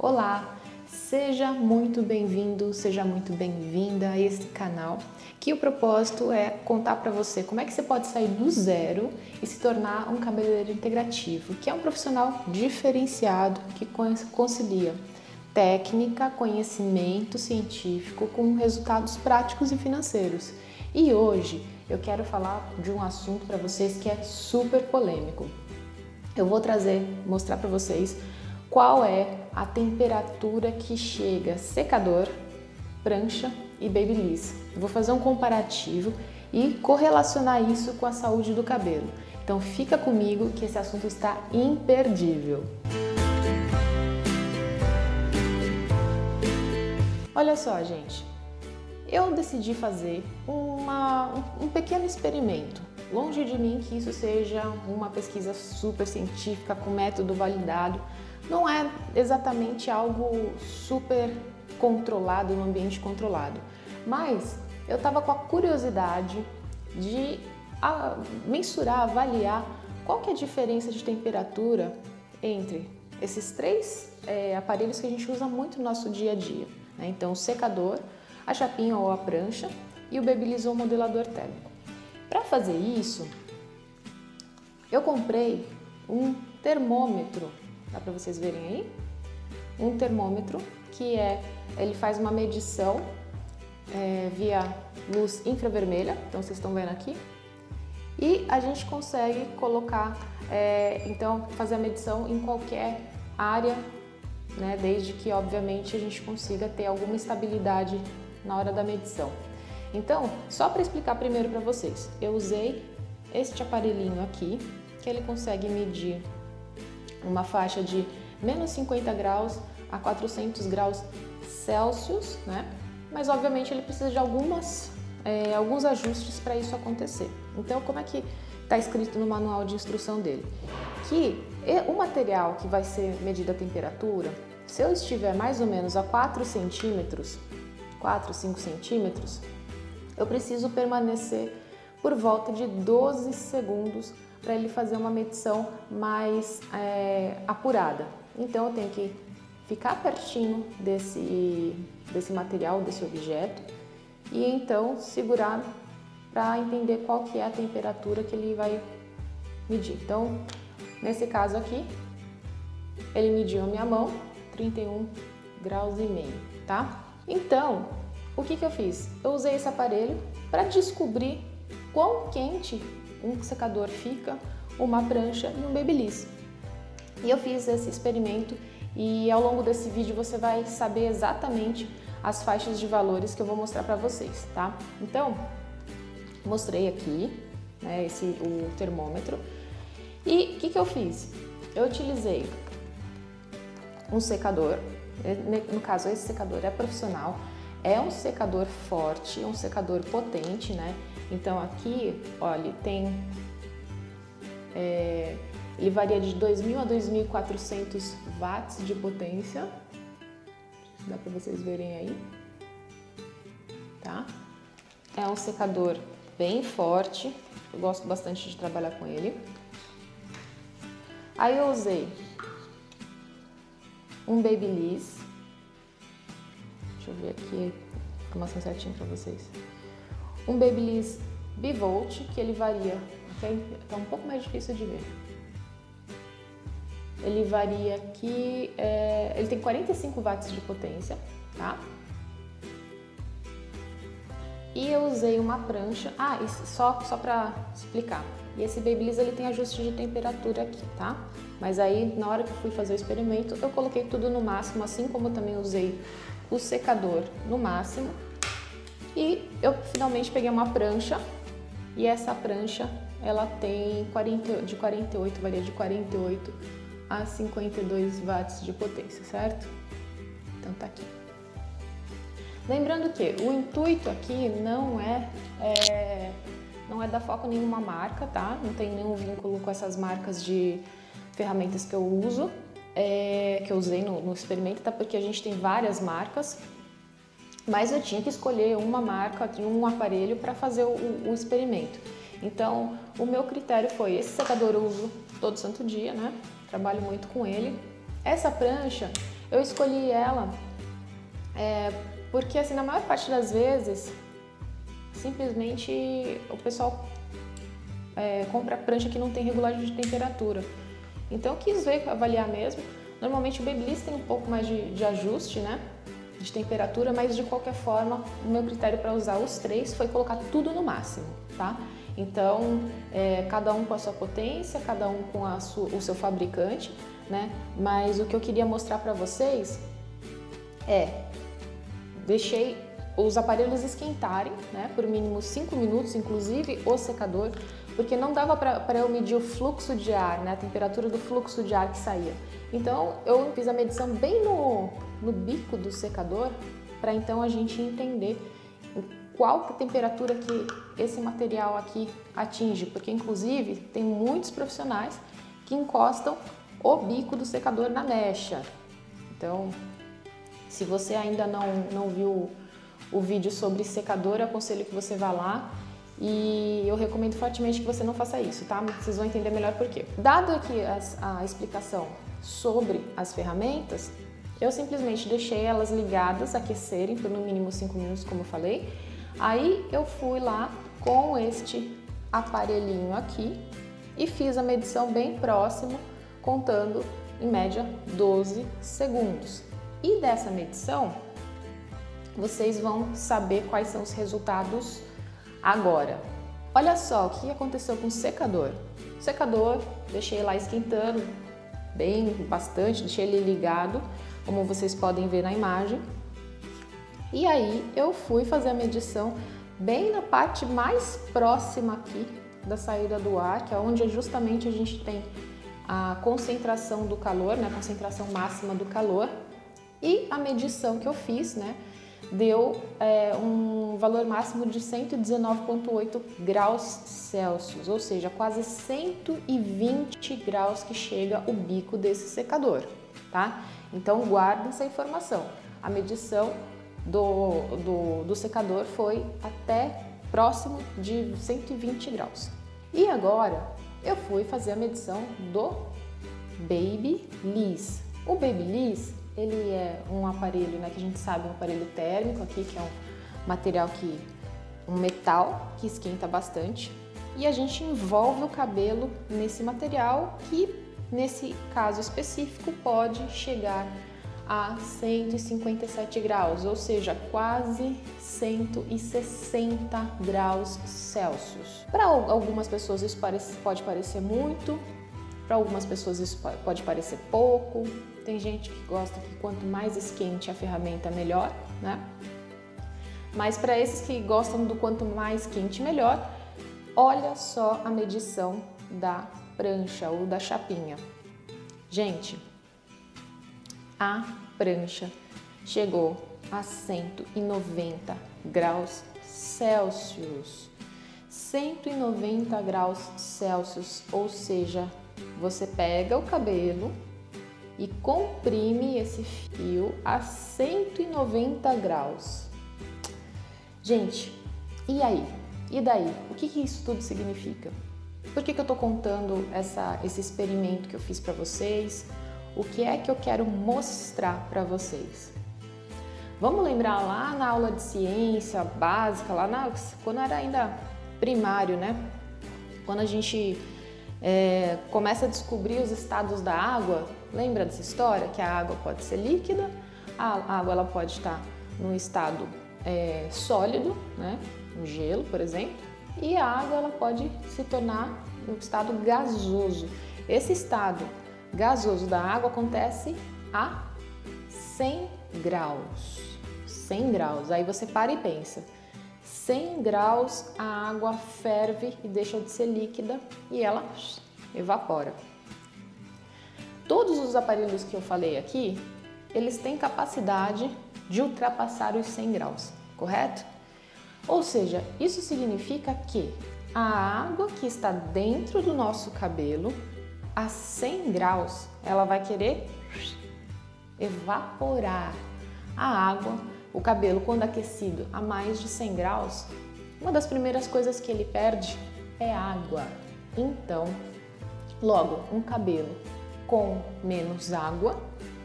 Olá, seja muito bem-vindo, seja muito bem-vinda a este canal, que o propósito é contar para você como é que você pode sair do zero e se tornar um cabeleireiro integrativo, que é um profissional diferenciado que concilia técnica, conhecimento científico com resultados práticos e financeiros. E hoje eu quero falar de um assunto para vocês que é super polêmico. Eu vou mostrar para vocês qual é a temperatura que chega secador, prancha e babyliss. Eu vou fazer um comparativo e correlacionar isso com a saúde do cabelo. Então fica comigo que esse assunto está imperdível. Olha só, gente, eu decidi fazer um pequeno experimento. Longe de mim que isso seja uma pesquisa super científica com método validado. Não é exatamente algo super controlado, no ambiente controlado, mas eu estava com a curiosidade de mensurar, avaliar qual que é a diferença de temperatura entre esses três aparelhos que a gente usa muito no nosso dia a dia, né? Então, o secador, a chapinha ou a prancha e o babyliss ou modelador térmico. Para fazer isso, eu comprei um termômetro. Dá para vocês verem aí? Um termômetro que ele faz uma medição via luz infravermelha, então vocês estão vendo aqui, e a gente consegue colocar, então fazer a medição em qualquer área, né, desde que obviamente a gente consiga ter alguma estabilidade na hora da medição. Então, só para explicar primeiro para vocês, eu usei este aparelhinho aqui, que ele consegue medir uma faixa de menos 50 graus a 400 graus Celsius, né? Mas obviamente ele precisa de alguns ajustes para isso acontecer. Então, como é que está escrito no manual de instrução dele? Que o material que vai ser medida a temperatura, se eu estiver mais ou menos a 4 centímetros, 4, 5 centímetros, eu preciso permanecer por volta de 12 segundos para ele fazer uma medição mais apurada. Então eu tenho que ficar pertinho desse material, desse objeto, e então segurar para entender qual que é a temperatura que ele vai medir. Então, nesse caso aqui, ele mediu a minha mão, 31 graus e meio, tá? Então, o que eu fiz? Eu usei esse aparelho para descobrir quão quente um secador fica, uma prancha e um babyliss. E eu fiz esse experimento e ao longo desse vídeo você vai saber exatamente as faixas de valores que eu vou mostrar para vocês, tá? Então, mostrei aqui, né, o termômetro. E o que eu fiz? Eu utilizei um secador, no caso esse secador é profissional, é um secador forte, um secador potente, né? Então aqui, olha, ele varia de 2.000 a 2.400 watts de potência, dá para vocês verem aí, tá? É um secador bem forte, eu gosto bastante de trabalhar com ele. Aí eu usei um babyliss, deixa eu ver aqui a informação certinha para vocês. Um babyliss bivolt, que ele varia, tá um pouco mais difícil de ver. Ele varia aqui, ele tem 45 watts de potência, tá? E eu usei uma prancha, só para explicar. E esse babyliss ele tem ajuste de temperatura aqui, tá? Mas aí na hora que eu fui fazer o experimento, eu coloquei tudo no máximo, assim como eu também usei o secador no máximo. E eu finalmente peguei uma prancha, e essa prancha ela tem varia de 48 a 52 watts de potência, certo? Então tá aqui. Lembrando que o intuito aqui não é dar foco em nenhuma marca, tá? Não tem nenhum vínculo com essas marcas de ferramentas que eu uso, que eu usei no experimento, tá? Porque a gente tem várias marcas. Mas eu tinha que escolher uma marca, um aparelho para fazer o experimento. Então, o meu critério foi esse secador eu uso todo santo dia, né? Trabalho muito com ele. Essa prancha, Eu escolhi ela porque, assim, na maior parte das vezes, simplesmente o pessoal compra prancha que não tem regulagem de temperatura. Então eu quis avaliar mesmo. Normalmente o Babyliss tem um pouco mais de ajuste, né, de temperatura, mas de qualquer forma o meu critério para usar os 3 foi colocar tudo no máximo, tá? Então cada um com a sua potência, cada um com o seu fabricante, né? Mas o que eu queria mostrar para vocês deixei os aparelhos esquentarem, né, por mínimo 5 minutos, inclusive o secador, porque não dava para eu medir o fluxo de ar, né, a temperatura do fluxo de ar que saía. Então eu fiz a medição bem no bico do secador, para então a gente entender qual a temperatura que esse material aqui atinge, porque inclusive tem muitos profissionais que encostam o bico do secador na mecha. Então, se você ainda não viu o vídeo sobre secador, eu aconselho que você vá lá e eu recomendo fortemente que você não faça isso, tá? Vocês vão entender melhor por quê. Dado aqui a explicação sobre as ferramentas, eu simplesmente deixei elas ligadas, aquecerem por no mínimo 5 minutos, como eu falei. Aí eu fui lá com este aparelhinho aqui e fiz a medição bem próximo, contando em média 12 segundos. E dessa medição, vocês vão saber quais são os resultados agora. Olha só o que aconteceu com o secador. O secador, deixei lá esquentando bastante, deixei ele ligado, como vocês podem ver na imagem. E aí eu fui fazer a medição bem na parte mais próxima aqui da saída do ar, que é onde justamente a gente tem a concentração do calor, né, a concentração máxima do calor. E a medição que eu fiz, né, deu um valor máximo de 119,8 graus Celsius, ou seja, quase 120 graus que chega o bico desse secador, tá? Então guarda essa informação. A medição do secador foi até próximo de 120 graus. E agora eu fui fazer a medição do Babyliss. O Babyliss, ele é um aparelho, né, que a gente sabe, um aparelho térmico aqui, que é um material um metal que esquenta bastante. E a gente envolve o cabelo nesse material que, nesse caso específico, pode chegar a 157 graus, ou seja, quase 160 graus Celsius. Para algumas pessoas isso pode parecer muito, para algumas pessoas isso pode parecer pouco. Tem gente que gosta que quanto mais esquente a ferramenta, melhor, né? Mas para esses que gostam do quanto mais quente, melhor, olha só a medição da prancha ou da chapinha. Gente, a prancha chegou a 190 graus Celsius. 190 graus Celsius, ou seja, você pega o cabelo e comprime esse fio a 190 graus. Gente, e aí? E daí? O que isso tudo significa? Por que eu tô contando esse experimento que eu fiz para vocês? O que é que eu quero mostrar para vocês? Vamos lembrar lá na aula de ciência básica, quando era ainda primário, né? Quando a gente começa a descobrir os estados da água, lembra dessa história? Que a água pode ser líquida, a água ela pode estar num estado sólido, né? Um gelo, por exemplo, e a água ela pode se tornar um estado gasoso. Esse estado gasoso da água acontece a 100 graus. 100 graus. Aí você para e pensa. 100 graus a água ferve e deixa de ser líquida e ela evapora. Todos os aparelhos que eu falei aqui, eles têm capacidade de ultrapassar os 100 graus, correto? Ou seja, isso significa que a água que está dentro do nosso cabelo, a 100 graus, ela vai querer evaporar. A água, o cabelo, quando aquecido a mais de 100 graus, uma das primeiras coisas que ele perde é água. Então, logo, um cabelo com menos água,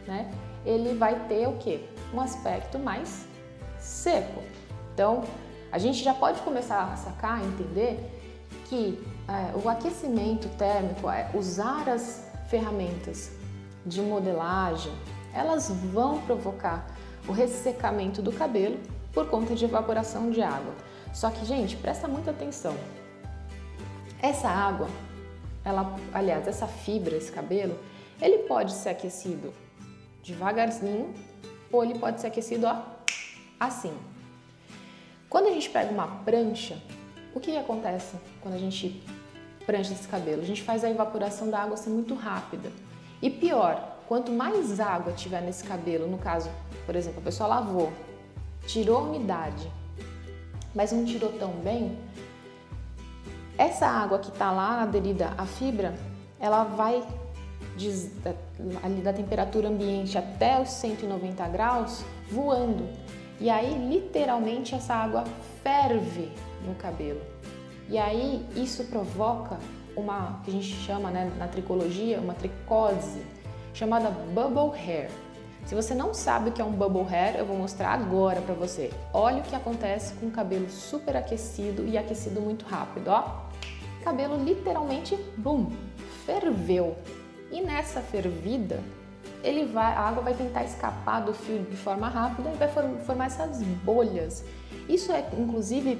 né, ele vai ter o quê? Um aspecto mais seco. Então, a gente já pode começar a sacar, entender que o aquecimento térmico, usar as ferramentas de modelagem, elas vão provocar o ressecamento do cabelo por conta de evaporação de água. Só que, gente, presta muita atenção. Essa água, essa fibra, esse cabelo, ele pode ser aquecido devagarzinho ou ele pode ser aquecido, ó, assim. Quando a gente pega uma prancha, o que acontece quando a gente prancha esse cabelo? A gente faz a evaporação da água ser muito rápida. E pior, quanto mais água tiver nesse cabelo, no caso, por exemplo, a pessoa lavou, tirou a umidade, mas não tirou tão bem, essa água que está lá aderida à fibra, ela vai ali da temperatura ambiente até os 190 graus voando. E aí, literalmente, essa água ferve no cabelo. E aí, isso provoca uma, que a gente chama, né, na tricologia, uma tricose, chamada bubble hair. Se você não sabe o que é um bubble hair, eu vou mostrar agora para você. Olha o que acontece com o cabelo super aquecido e aquecido muito rápido, ó. O cabelo literalmente, bum, ferveu. E nessa fervida, a água vai tentar escapar do fio de forma rápida e vai formar essas bolhas. Isso é, inclusive,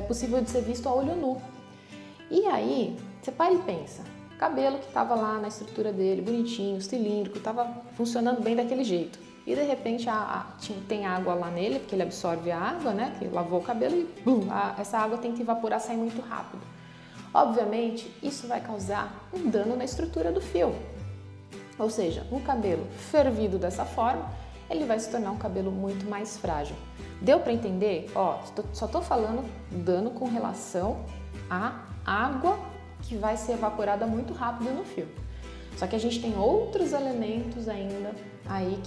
possível de ser visto a olho nu. E aí, você para e pensa, o cabelo que estava lá na estrutura dele, bonitinho, cilíndrico, estava funcionando bem daquele jeito. E de repente tem água lá nele, porque ele absorve a água, né, que lavou o cabelo e bum, essa água tem que evaporar, sair muito rápido. Obviamente, isso vai causar um dano na estrutura do fio. Ou seja, um cabelo fervido dessa forma, ele vai se tornar um cabelo muito mais frágil. Deu para entender? Ó, só estou falando dano com relação à água que vai ser evaporada muito rápido no fio. Só que a gente tem outros elementos ainda aí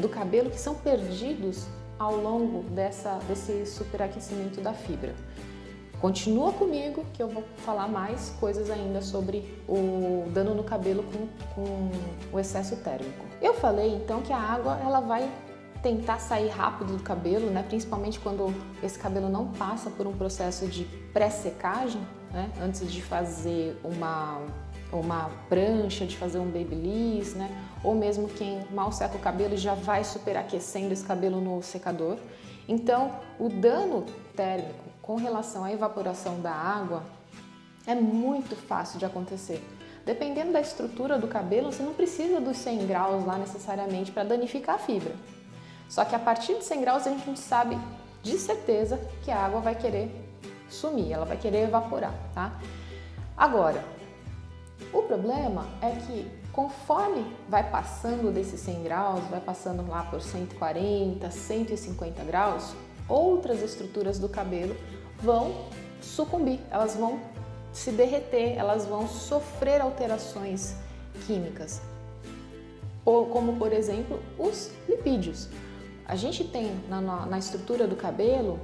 do cabelo que são perdidos ao longo desse superaquecimento da fibra. Continua comigo que eu vou falar mais coisas ainda sobre o dano no cabelo com o excesso térmico. Eu falei então que a água ela vai tentar sair rápido do cabelo, né? Principalmente quando esse cabelo não passa por um processo de pré-secagem, né? Antes de fazer uma prancha, de fazer um babyliss, né? Ou mesmo quem mal seca o cabelo já vai superaquecendo esse cabelo no secador. Então, o dano térmico com relação à evaporação da água é muito fácil de acontecer. Dependendo da estrutura do cabelo, você não precisa dos 100 graus lá necessariamente para danificar a fibra. Só que a partir de 100 graus a gente sabe de certeza que a água vai querer sumir, ela vai querer evaporar, tá? Agora, o problema é que conforme vai passando desses 100 graus, vai passando lá por 140, 150 graus, outras estruturas do cabelo vão sucumbir, elas vão se derreter, elas vão sofrer alterações químicas, como por exemplo os lipídios. A gente tem na estrutura do cabelo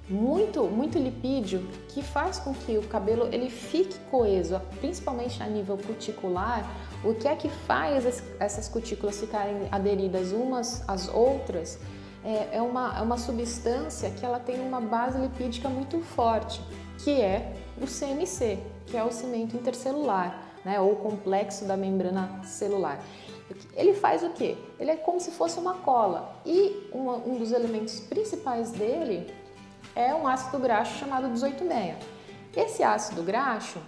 muito lipídio que faz com que o cabelo ele fique coeso, principalmente a nível cuticular. O que é que faz essas cutículas ficarem aderidas umas às outras é uma substância que ela tem uma base lipídica muito forte, que é o CMC, que é o cimento intercelular, né, ou complexo da membrana celular. Ele faz o quê? Ele é como se fosse uma cola e um dos elementos principais dele é um ácido graxo chamado 18,6. Esse ácido graxo,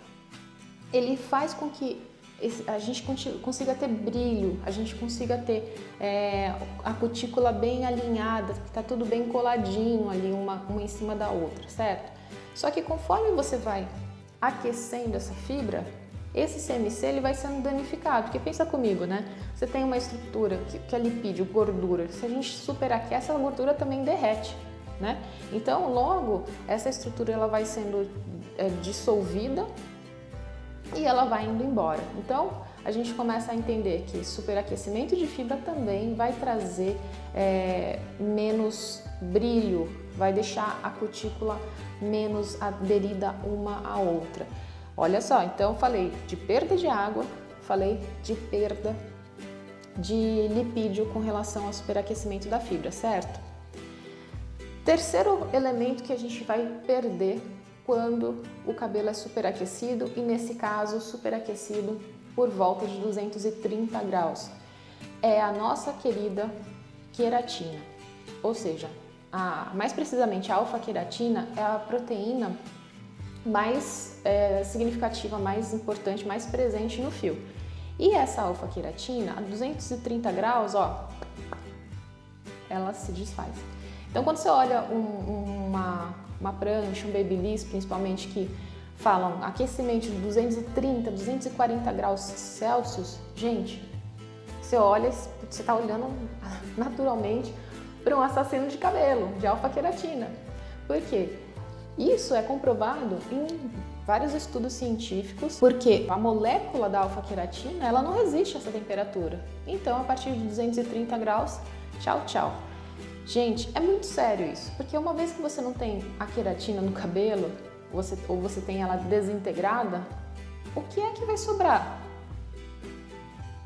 ele faz com que a gente consiga ter brilho, a gente consiga ter a cutícula bem alinhada, que está tudo bem coladinho ali, uma em cima da outra, certo? Só que conforme você vai aquecendo essa fibra, esse CMC ele vai sendo danificado, porque pensa comigo, né? Você tem uma estrutura que é lipídio, gordura, se a gente superaquece, a gordura também derrete, né? Então, logo, essa estrutura ela vai sendo dissolvida e ela vai indo embora. Então, a gente começa a entender que superaquecimento de fibra também vai trazer menos brilho, vai deixar a cutícula menos aderida uma à outra. Olha só, então falei de perda de água, falei de perda de lipídio com relação ao superaquecimento da fibra, certo? Terceiro elemento que a gente vai perder quando o cabelo é superaquecido, e nesse caso superaquecido por volta de 230 graus, é a nossa querida queratina, ou seja, mais precisamente a alfa-queratina é a proteína mais significativa, mais importante, mais presente no fio. E essa alfa-queratina, a 230 graus, ó, ela se desfaz. Então, quando você olha uma prancha, um babyliss, principalmente, que falam aquecimento de 230, 240 graus Celsius, gente, você olha, você está olhando naturalmente para um assassino de cabelo, de alfa-queratina. Por quê? Isso é comprovado em vários estudos científicos, porque a molécula da alfa-queratina, ela não resiste a essa temperatura. Então, a partir de 230 graus, tchau, tchau. Gente, é muito sério isso, porque uma vez que você não tem a queratina no cabelo, ou você tem ela desintegrada, o que é que vai sobrar?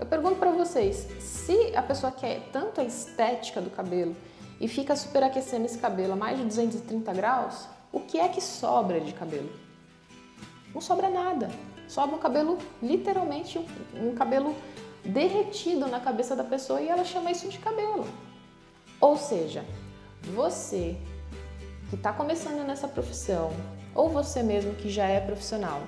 Eu pergunto para vocês, se a pessoa quer tanto a estética do cabelo e fica superaquecendo esse cabelo a mais de 230 graus, o que é que sobra de cabelo? Não sobra nada. Sobra um cabelo, literalmente um cabelo derretido na cabeça da pessoa, e ela chama isso de cabelo. Ou seja, você que está começando nessa profissão, ou você mesmo que já é profissional,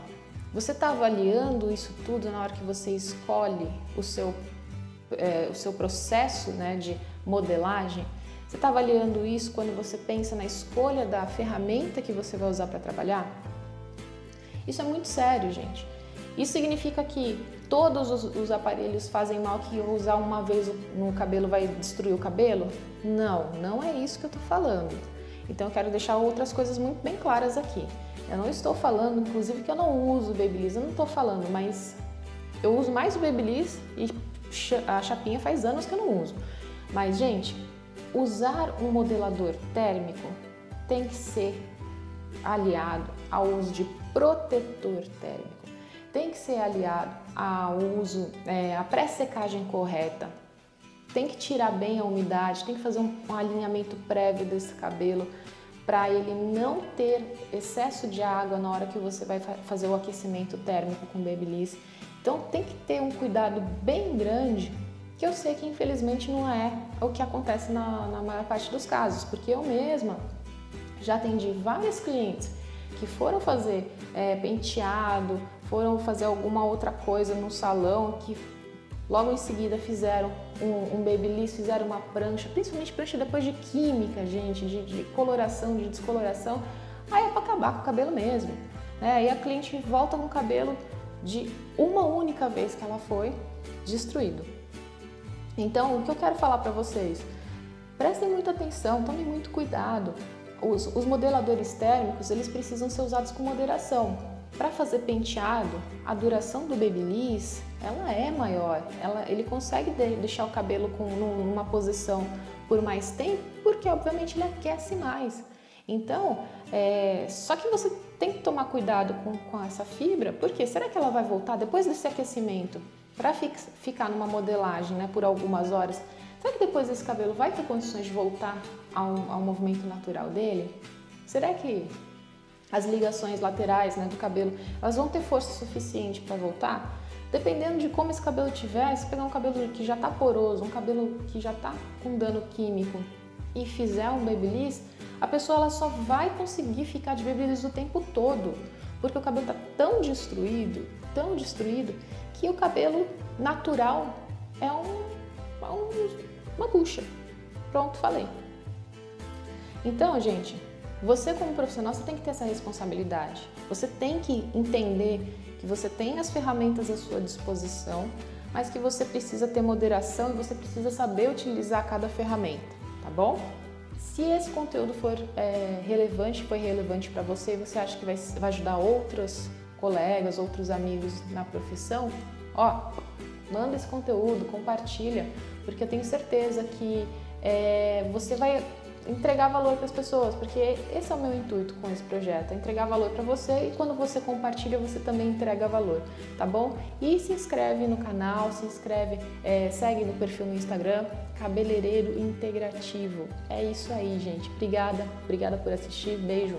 você está avaliando isso tudo na hora que você escolhe o seu processo, né, de modelagem? Você está avaliando isso quando você pensa na escolha da ferramenta que você vai usar para trabalhar? Isso é muito sério, gente. Isso significa que todos os aparelhos fazem mal, que usar uma vez no cabelo vai destruir o cabelo? Não, não é isso que eu estou falando. Então eu quero deixar outras coisas muito bem claras aqui. Eu não estou falando, inclusive, que eu não uso o Babyliss, eu não estou falando, mas eu uso mais o Babyliss e a chapinha faz anos que eu não uso. Mas, gente, usar um modelador térmico tem que ser aliado ao uso de protetor térmico. Tem que ser aliado ao uso, à pré-secagem correta. Tem que tirar bem a umidade, tem que fazer um alinhamento prévio desse cabelo para ele não ter excesso de água na hora que você vai fazer o aquecimento térmico com Babyliss. Então tem que ter um cuidado bem grande, que eu sei que infelizmente não é o que acontece na maior parte dos casos, porque eu mesma já atendi vários clientes que foram fazer penteado, foram fazer alguma outra coisa no salão, que logo em seguida fizeram um Babyliss, fizeram uma prancha, principalmente prancha depois de química, gente, de coloração, de descoloração, aí é para acabar com o cabelo mesmo, né? Aí a cliente volta com o cabelo de uma única vez que ela foi destruído. Então, o que eu quero falar para vocês? Prestem muita atenção, tomem muito cuidado. Os modeladores térmicos, eles precisam ser usados com moderação. Para fazer penteado, a duração do Babyliss, ela é maior. Ele consegue deixar o cabelo numa posição por mais tempo, porque obviamente ele aquece mais. Então, só que você tem que tomar cuidado com essa fibra, porque será que ela vai voltar depois desse aquecimento para ficar numa modelagem, né, por algumas horas? Será que depois esse cabelo vai ter condições de voltar ao movimento natural dele? Será que as ligações laterais, né, do cabelo, elas vão ter força suficiente para voltar? Dependendo de como esse cabelo tiver, se pegar um cabelo que já está poroso, um cabelo que já está com dano químico e fizer um Babyliss, a pessoa ela só vai conseguir ficar de Babyliss o tempo todo, porque o cabelo está tão destruído, que o cabelo natural é uma bucha. Pronto, falei. Então, gente, você como profissional, você tem que ter essa responsabilidade. Você tem que entender que você tem as ferramentas à sua disposição, mas que você precisa ter moderação e você precisa saber utilizar cada ferramenta, tá bom? Se esse conteúdo foi relevante para você, você acha que vai ajudar outros colegas, outros amigos na profissão, ó, manda esse conteúdo, compartilha, porque eu tenho certeza que você vai entregar valor para as pessoas, porque esse é o meu intuito com esse projeto, é entregar valor para você, e quando você compartilha, você também entrega valor, tá bom? E se inscreve no canal, segue no perfil no Instagram, Cabeleireiro Integrativo. É isso aí, gente. Obrigada por assistir. Beijo.